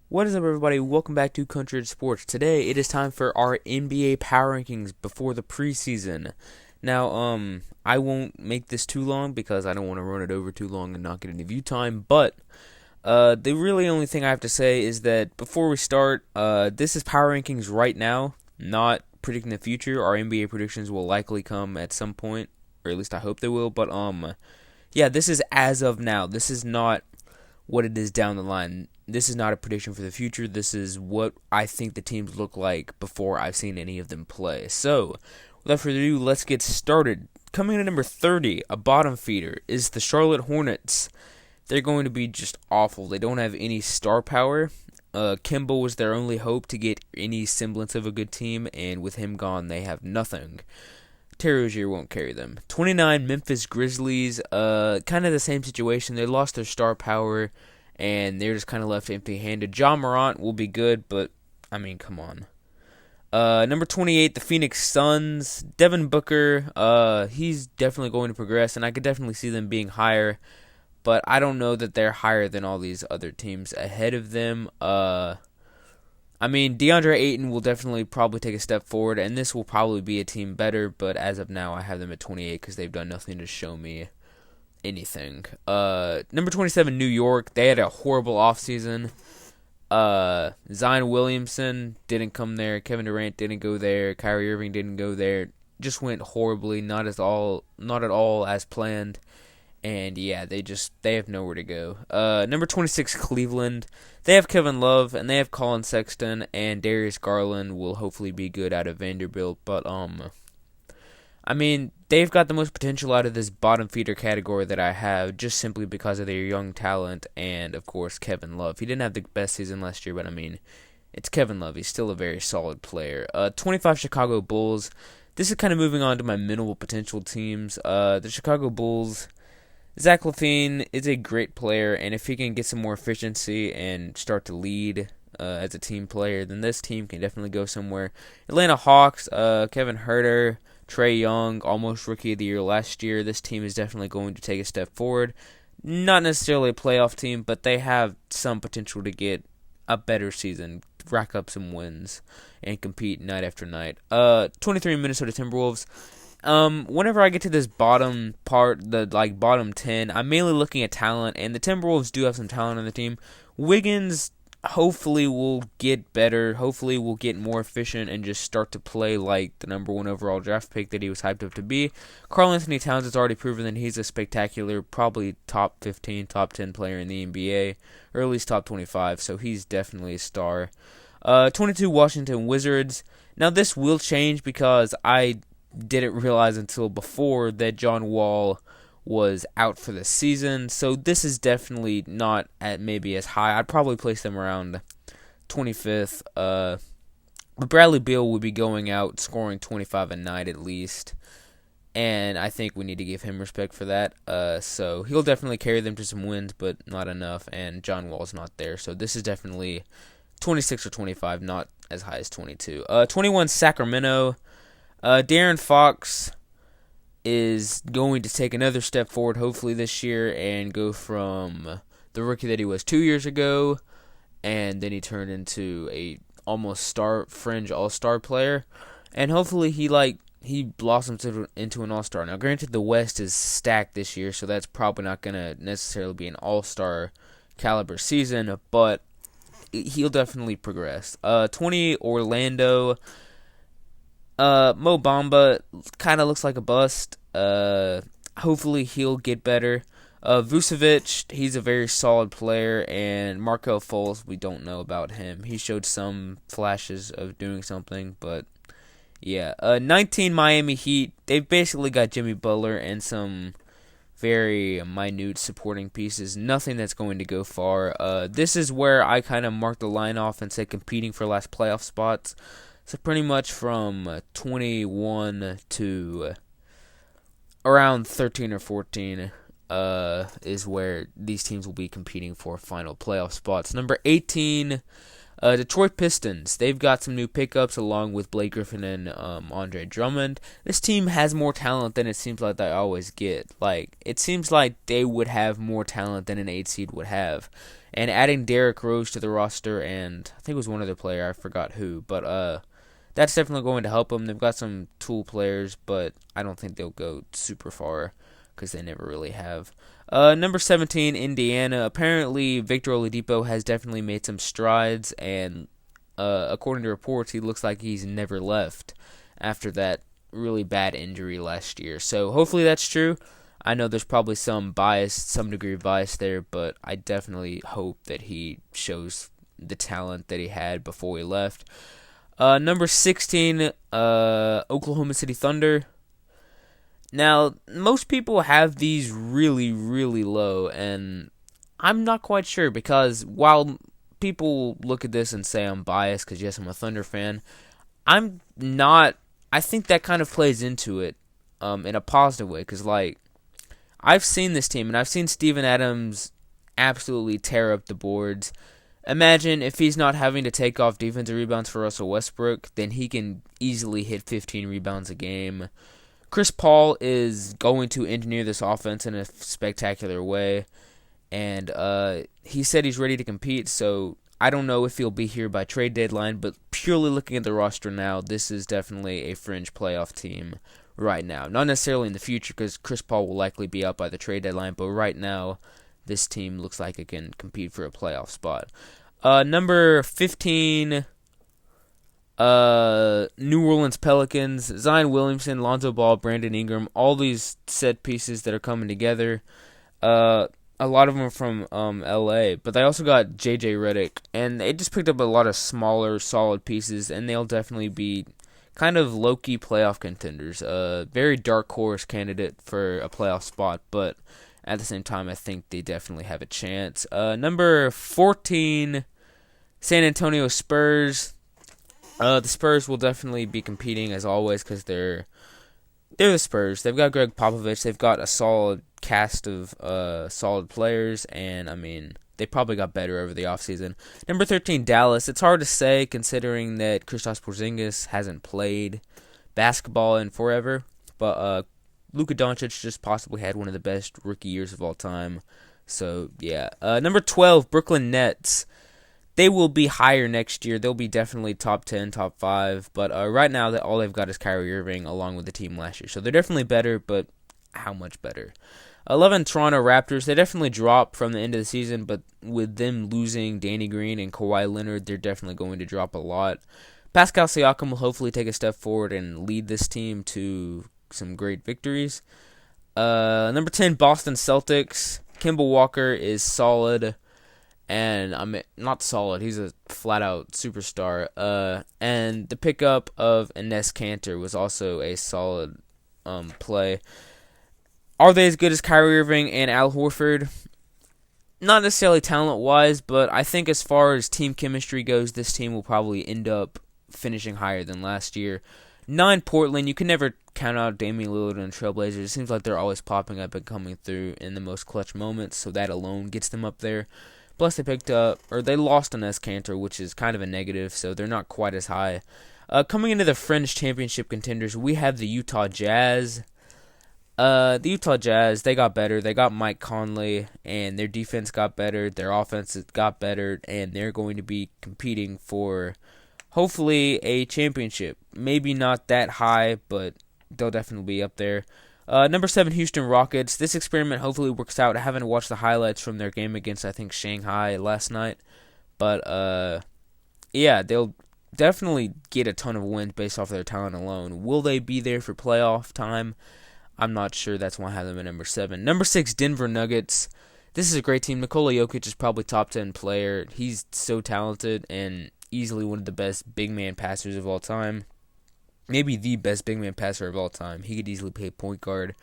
What is up, everybody? Welcome back to Country Sports. Today, it is time for our NBA power rankings before the preseason. Now, I won't make this too long because I don't want to run it over too long and not get any view time. But the really only thing I have to say is that before we start, this is power rankings right now, not predicting the future. Our NBA predictions will likely come at some point, or at least I hope they will. But yeah, this is as of now. This is not what it is down the line. This is not a prediction for the future. This is what I think the teams look like before I've seen any of them play. So, without further ado, let's get started. Coming in at number 30, a bottom feeder, is the Charlotte Hornets. They're going to be just awful. They don't have any star power. Kimbo was their only hope to get any semblance of a good team, and with him gone, they have nothing. Terry Rozier won't carry them. 29, Memphis Grizzlies. Kind of the same situation. They lost their star power, and they're just kind of left empty-handed. John Morant will be good, but, I mean, come on. Number 28, the Phoenix Suns. Devin Booker, he's definitely going to progress, and I could definitely see them being higher, but I don't know that they're higher than all these other teams ahead of them. I mean, DeAndre Ayton will definitely probably take a step forward, and this will probably be a team better, but as of now, I have them at 28 because they've done nothing to show me anything. Number 27, New York. They had a horrible offseason. Zion Williamson didn't come there. Kevin Durant didn't go there. Kyrie Irving didn't go there. Just went horribly, not at all as planned. And yeah, they have nowhere to go. Number 26, Cleveland. They have Kevin Love and they have Colin Sexton, and Darius Garland will hopefully be good out of Vanderbilt. But I mean, they've got the most potential out of this bottom feeder category that I have, just simply because of their young talent and, of course, Kevin Love. He didn't have the best season last year, but I mean, it's Kevin Love. He's still a very solid player. 25, Chicago Bulls. This is kind of moving on to my minimal potential teams. The Chicago Bulls. Zach LaVine is a great player, and if he can get some more efficiency and start to lead as a team player, then this team can definitely go somewhere. Atlanta Hawks, Kevin Huerter, Trae Young, almost Rookie of the Year last year. This team is definitely going to take a step forward. Not necessarily a playoff team, but they have some potential to get a better season, rack up some wins, and compete night after night. 23, Minnesota Timberwolves. Whenever I get to this bottom part, the bottom 10, I'm mainly looking at talent, and the Timberwolves do have some talent on the team. Wiggins hopefully will get better, hopefully will get more efficient and just start to play like the number 1 overall draft pick that he was hyped up to be. Karl Anthony Towns has already proven that he's a spectacular, probably top 15, top 10 player in the NBA, or at least top 25, so he's definitely a star. 22, Washington Wizards. Now this will change because I didn't realize until before that John Wall was out for the season, so this is definitely not at maybe as high. I'd probably place them around 25th. But Bradley Beal will be going out scoring 25 a night at least, and I think we need to give him respect for that. So he'll definitely carry them to some wins, but not enough, and John Wall's not there, so this is definitely 26 or 25, not as high as 22. 21, Sacramento. De'Aaron Fox is going to take another step forward hopefully this year and go from the rookie that he was 2 years ago, and then he turned into a almost fringe all-star player, and hopefully he blossoms into an all-star. Now granted, the West is stacked this year, so that's probably not going to necessarily be an all-star caliber season, but he'll definitely progress. 20, Orlando. Mo Bamba kind of looks like a bust. Hopefully he'll get better. Vucevic, he's a very solid player, and Markelle Fultz, we don't know about him. He showed some flashes of doing something, but yeah. 19, Miami Heat. They've basically got Jimmy Butler and some very minute supporting pieces. Nothing that's going to go far. This is where I kind of mark the line off and say competing for last playoff spots. So pretty much from 21 to around 13 or 14 is where these teams will be competing for final playoff spots. Number 18, Detroit Pistons. They've got some new pickups along with Blake Griffin and Andre Drummond. This team has more talent than it seems like they always get. It seems like they would have more talent than an 8 seed would have. and adding Derrick Rose to the roster, and I think it was one other player, I forgot who, but that's definitely going to help them. They've got some tool players, but I don't think they'll go super far because they never really have. Number 17, Indiana. Apparently, Victor Oladipo has definitely made some strides, and according to reports, he looks like he's never left after that really bad injury last year. So hopefully that's true. I know there's probably some degree of bias there, but I definitely hope that he shows the talent that he had before he left. Number 16, Oklahoma City Thunder. Now, most people have these really, really low, and I'm not quite sure because while people look at this and say I'm biased because, yes, I'm a Thunder fan, I'm not. I think that kind of plays into it in a positive way because, like, I've seen this team, and I've seen Steven Adams absolutely tear up the boards. Imagine if he's not having to take off defensive rebounds for Russell Westbrook, then he can easily hit 15 rebounds a game. Chris Paul is going to engineer this offense in a spectacular way, and he said he's ready to compete, so I don't know if he'll be here by trade deadline, but purely looking at the roster now, this is definitely a fringe playoff team right now. Not necessarily in the future, because Chris Paul will likely be out by the trade deadline, but right now, this team looks like it can compete for a playoff spot. Number 15, New Orleans Pelicans. Zion Williamson, Lonzo Ball, Brandon Ingram, all these set pieces that are coming together. A lot of them are from LA, but they also got JJ Redick, and they just picked up a lot of smaller, solid pieces, and they'll definitely be kind of low-key playoff contenders. Very dark horse candidate for a playoff spot, but at the same time, I think they definitely have a chance. Number 14, San Antonio Spurs. The Spurs will definitely be competing as always because they're the Spurs. They've got Greg Popovich. They've got a solid cast of solid players, and I mean they probably got better over the offseason. Number 13, Dallas. It's hard to say considering that Kristaps Porzingis hasn't played basketball in forever, but Luka Doncic just possibly had one of the best rookie years of all time. So, yeah. Number 12, Brooklyn Nets. They will be higher next year. They'll be definitely top 10, top 5. But right now, all they've got is Kyrie Irving along with the team last year. So they're definitely better, but how much better? 11, Toronto Raptors. They definitely dropped from the end of the season, but with them losing Danny Green and Kawhi Leonard, they're definitely going to drop a lot. Pascal Siakam will hopefully take a step forward and lead this team to some great victories. Number 10, Boston Celtics. Kemba Walker is solid, and not solid. He's a flat-out superstar. And the pickup of Enes Kanter was also a solid play. Are they as good as Kyrie Irving and Al Horford? Not necessarily talent-wise, but I think as far as team chemistry goes, this team will probably end up finishing higher than last year. 9, Portland. You can never count out Damian Lillard and the Trailblazers. It seems like they're always popping up and coming through in the most clutch moments, so that alone gets them up there. Plus, they lost on Enes Kanter, which is kind of a negative, so they're not quite as high. Coming into the fringe championship contenders, we have the Utah Jazz. The Utah Jazz, they got better. They got Mike Conley, and their defense got better. Their offense got better, and they're going to be competing for hopefully a championship. Maybe not that high, but they'll definitely be up there. Number 7, Houston Rockets. This experiment hopefully works out. I haven't watched the highlights from their game against, I think, Shanghai last night. But, yeah, they'll definitely get a ton of wins based off their talent alone. Will they be there for playoff time? I'm not sure. That's why I have them at number 7. Number 6, Denver Nuggets. This is a great team. Nikola Jokic is probably top 10 player. He's so talented and easily one of the best big man passers of all time. Maybe the best big man passer of all time. He could easily play point guard,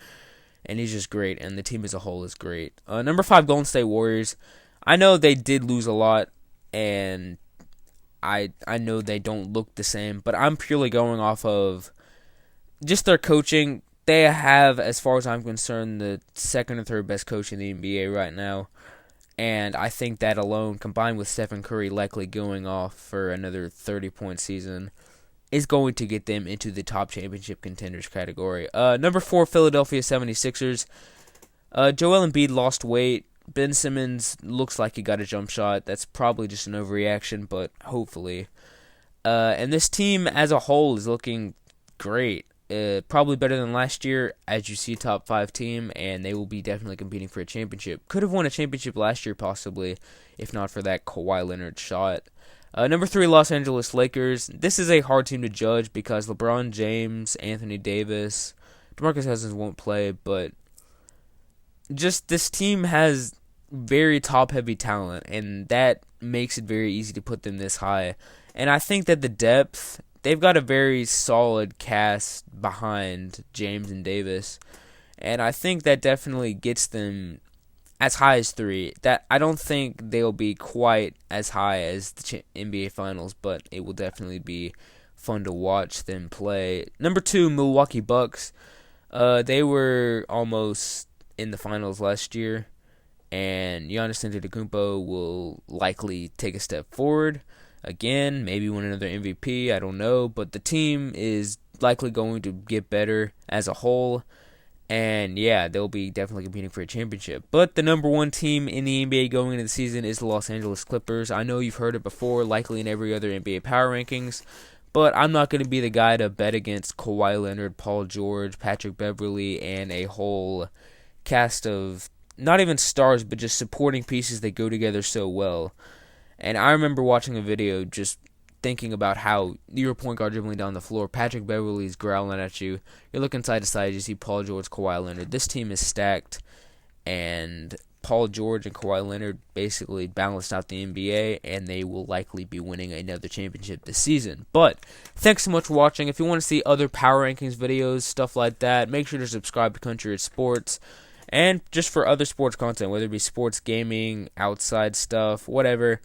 and he's just great, and the team as a whole is great. Number 5, Golden State Warriors. I know they did lose a lot, and I know they don't look the same, but I'm purely going off of just their coaching. They have, as far as I'm concerned, the second or third best coach in the NBA right now. And I think that alone, combined with Stephen Curry likely going off for another 30-point season, is going to get them into the top championship contenders category. Number 4, Philadelphia 76ers. Joel Embiid lost weight. Ben Simmons looks like he got a jump shot. That's probably just an overreaction, but hopefully. And this team as a whole is looking great. Probably better than last year, as you see, top 5 team, and they will be definitely competing for a championship. Could have won a championship last year, possibly, if not for that Kawhi Leonard shot. Number 3, Los Angeles Lakers. This is a hard team to judge because LeBron James, Anthony Davis, DeMarcus Cousins won't play, but just this team has very top-heavy talent, and that makes it very easy to put them this high. And I think that the depth, they've got a very solid cast behind James and Davis, and I think that definitely gets them as high as 3. That I don't think they'll be quite as high as the NBA Finals, but it will definitely be fun to watch them play. Number 2, Milwaukee Bucks. They were almost in the finals last year, and Giannis Antetokounmpo will likely take a step forward again, maybe win another MVP, I don't know, but the team is likely going to get better as a whole, and yeah, they'll be definitely competing for a championship. But the number 1 team in the NBA going into the season is the Los Angeles Clippers. I know you've heard it before, likely in every other NBA power rankings, but I'm not going to be the guy to bet against Kawhi Leonard, Paul George, Patrick Beverley, and a whole cast of not even stars, but just supporting pieces that go together so well. And I remember watching a video just thinking about how you're a point guard dribbling down the floor, Patrick Beverley's growling at you, you're looking side to side, you see Paul George, Kawhi Leonard. This team is stacked, and Paul George and Kawhi Leonard basically balanced out the NBA, and they will likely be winning another championship this season. But thanks so much for watching. If you want to see other power rankings videos, stuff like that, make sure to subscribe to Country Sports. And just for other sports content, whether it be sports, gaming, outside stuff, whatever,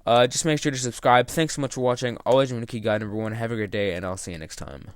just make sure to subscribe. Thanks so much for watching. Always remember to keep guide number 1. Have a great day, and I'll see you next time.